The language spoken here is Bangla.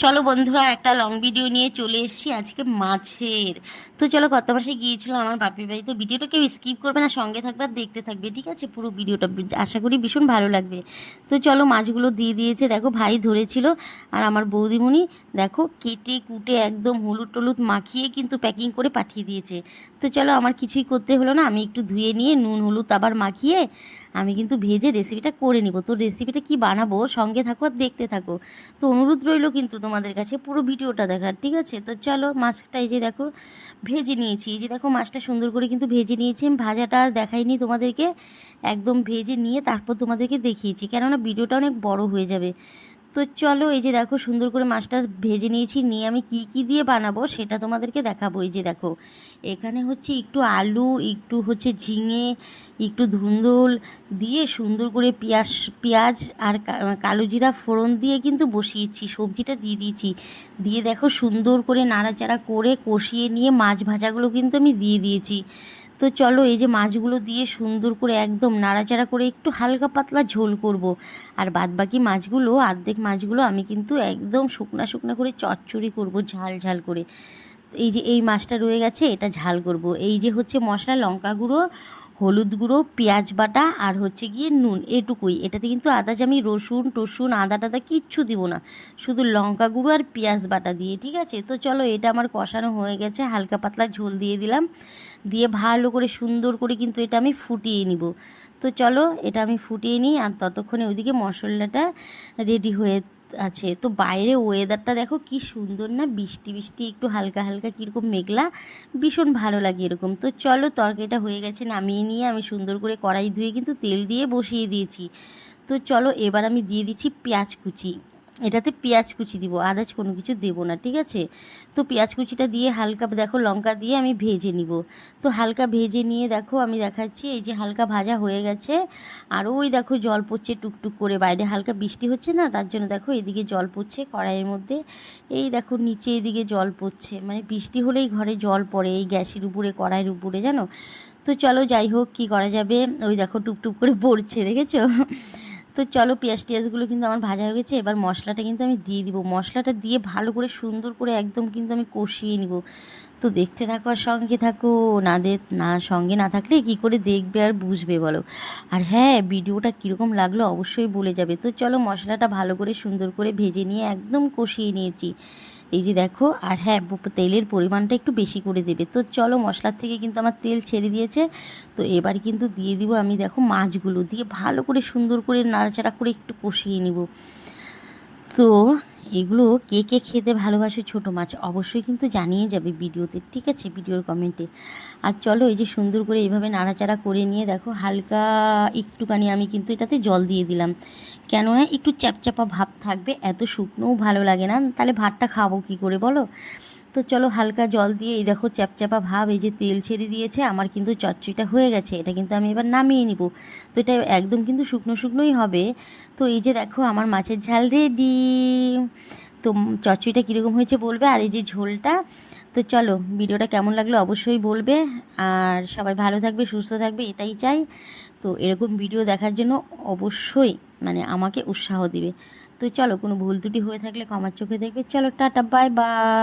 চলো বন্ধুরা, একটা লং ভিডিও নিয়ে চলে এসেছি আজকে মাছের। তো চলো, গত মাসে গিয়েছিল আমার বাপের বাড়ি। তো ভিডিওটা কেউ স্কিপ করবে না, সঙ্গে থাকবে আর দেখতে থাকবে, ঠিক আছে? পুরো ভিডিওটা আশা করি ভীষণ ভালো লাগবে। তো চলো, মাছগুলো দিয়ে দিয়েছে, দেখো ভাই ধরেছিল। আর আমার বৌদিমণি দেখো কেটে কুটে একদম হলুদ টলুদ মাখিয়ে কিন্তু প্যাকিং করে পাঠিয়ে দিয়েছে। তো চলো, আমার কিছুই করতে হলো না, আমি একটু ধুয়ে নিয়ে নুন হলুদ আবার মাখিয়ে আমি কিন্তু ভেজে রেসিপিটা করে নিব। তো রেসিপিটা কি বানাবো, সঙ্গে থাকো আর দেখতে থাকো। তো অনুরোধ রইল কিন্তু তোমাদের কাছে পুরো ভিডিওটা দেখার, ঠিক আছে? তো চলো, মাছটা এই যে দেখো ভেজে নিয়েছি। এই যে দেখো মাছটা সুন্দর করে কিন্তু ভেজে নিয়েছি। আমি ভাজাটা আর দেখাইনি তোমাদেরকে, একদম ভেজে নিয়ে তারপর তোমাদেরকে দেখিয়েছি, কেননা ভিডিওটা অনেক বড় হয়ে যাবে। তো চলো, এই যে দেখো সুন্দর করে মাছটা ভেজে নিয়েছি, নিয়ে আমি কি কি দিয়ে বানাবো সেটা তোমাদেরকে দেখাবো। এই যে দেখো এখানে হচ্ছে একটু আলু, একটু হচ্ছে ঝিঙে, একটু ধুন্দুল দিয়ে সুন্দর করে পেঁয়াজ পেঁয়াজ আর কালো জিরা ফোড়ন দিয়ে কিন্তু বসিয়েছি, সবজিটা দিয়ে দিয়েছি। দিয়ে দেখো সুন্দর করে নাড়াচাড়া করে কষিয়ে নিয়ে মাছ ভাজাগুলো কিন্তু আমি দিয়ে দিয়েছি। তো চলো, এই যে মাছগুলো দিয়ে সুন্দর করে একদম নাড়াচাড়া করে একটু হালকা পাতলা ঝোল করব। আর বাদবাকি মাছগুলো, অর্ধেক মাছগুলো আমি কিন্তু একদম শুকনা শুকনা করে চচ্চড়ি করব, ঝাল ঝাল করে। এই যে এই মাছটা রয়ে গেছে, এটা ঝাল করব। এই যে হচ্ছে মশলা, লঙ্কা গুঁড়ো, হলুদ গুঁড়ো, পেঁয়াজ বাটা আর হচ্ছে গিয়ে নুন, এটুকুই। এটাতে কিন্তু আদাজ আমি রসুন টসুন আদা টাদা কিচ্ছু দিব না, শুধু লঙ্কা গুঁড়ো আর পেঁয়াজ বাটা দিয়ে, ঠিক আছে? তো চলো, এটা আমার কষানো হয়ে গেছে, হালকা পাতলা ঝোল দিয়ে দিলাম। দিয়ে ভালো করে সুন্দর করে কিন্তু এটা আমি ফুটিয়ে নিব। তো চলো, এটা আমি ফুটিয়ে নিই, আর ততক্ষণে ওইদিকে মশলাটা রেডি হয়ে আছে। তো বাইরে ওয়েদারটা দেখো কি সুন্দর না, বৃষ্টি বৃষ্টি একটু হালকা হালকা কীরকম মেঘলা, ভীষণ ভালো লাগে এরকম। তো চলো, তরকারিটা হয়ে গেছে, নামিয়ে নিয়ে আমি সুন্দর করে কড়াই ধুয়ে কিন্তু তেল দিয়ে বসিয়ে দিয়েছি। তো চলো, এবার আমি দিয়ে দিচ্ছি পেঁয়াজ কুচি। এটাতে পেঁয়াজ কুচি দিব, আদার্স কোনো কিছু দেবো না, ঠিক আছে? তো পেঁয়াজ কুচিটা দিয়ে হালকা দেখো লঙ্কা দিয়ে আমি ভেজে নিব। তো হালকা ভেজে নিয়ে দেখো আমি দেখাচ্ছি, এই যে হালকা ভাজা হয়ে গেছে। আর ওই দেখো জল পড়ছে টুকটুক করে, বাইরে হালকা বৃষ্টি হচ্ছে না, তার জন্য দেখো এদিকে জল পড়ছে কড়াইয়ের মধ্যে। এই দেখো নিচে এদিকে জল পড়ছে, মানে বৃষ্টি হলেই ঘরে জল পড়ে এই গ্যাসের উপরে, কড়াইয়ের উপরে, জানো? তো চলো, যাই হোক, কী করা যাবে, ওই দেখো টুপটুপ করে পড়ছে, দেখেছো? তো চলো, পেঁয়াজ টিয়াজগুলো কিন্তু আমার ভাজা হয়ে গেছে, এবার মশলাটা কিন্তু আমি দিয়ে দিব। মশলাটা দিয়ে ভালো করে সুন্দর করে একদম কিন্তু আমি কষিয়ে নিব। তো দেখতে থাকো আর সঙ্গে থাকো, না সঙ্গে না থাকলে কি করে দেখবে আর বুঝবে বলো? আর হ্যাঁ, ভিডিওটা কীরকম লাগলো অবশ্যই বলে যাবে। তো চলো, মশলাটা ভালো করে সুন্দর করে ভেজে নিয়ে একদম কষিয়ে নিয়েছি, এই যে দেখো। আর হ্যাঁ, তেলের পরিমাণটা একটু বেশি করে দেবে। তো চলো, মশলার থেকে কিন্তু আমার তেল ছেড়ে দিয়েছে। তো এবার কিন্তু দিয়ে দিব আমি, দেখো মাছগুলো দিয়ে ভালো করে সুন্দর করে নাড়াচাড়া করে একটু কষিয়ে নিব। তো এগুলো কে কে খেতে ভালোবাসে ছোটো মাছ, অবশ্যই কিন্তু জানিয়ে যাবে ভিডিওতে, ঠিক আছে? ভিডিওর কমেন্টে। আর চলো, এই যে সুন্দর করে এইভাবে নাড়াচাড়া করে নিয়ে দেখো হালকা একটুখানি আমি কিন্তু এটাতে জল দিয়ে দিলাম, কেননা একটু চ্যাপচ্যাপা ভাব থাকবে, এত শুকনোও ভালো লাগে না, তাহলে ভাতটা খাবো কী করে বলো? তো চলো, হালকা জল দিয়ে এই দেখো চ্যাপচ্যাপা ভাব, এই যে তেল ছেড়ে দিয়েছে আমার, কিন্তু চচ্চড়িটা হয়ে গেছে। এটা কিন্তু আমি এবার নামিয়ে নিব। তো এটা একদম কিন্তু শুকনো শুকনোই হবে। তো এই যে দেখো আমার মাছের ঝাল রেডি। তো চচ্চড়িটা কীরকম হয়েছে বলবে, আর এই যে ঝোলটা। তো চলো, ভিডিওটা কেমন লাগলো অবশ্যই বলবে। আর সবাই ভালো থাকবে, সুস্থ থাকবে, এটাই চাই। তো এরকম ভিডিও দেখার জন্য অবশ্যই মানে আমাকে উৎসাহ দিবে। তো চলো, কোনো ভুল ত্রুটি হয়ে থাকলে ক্ষমার চোখে দেখবে। চলো, টাটা, বাই বাই।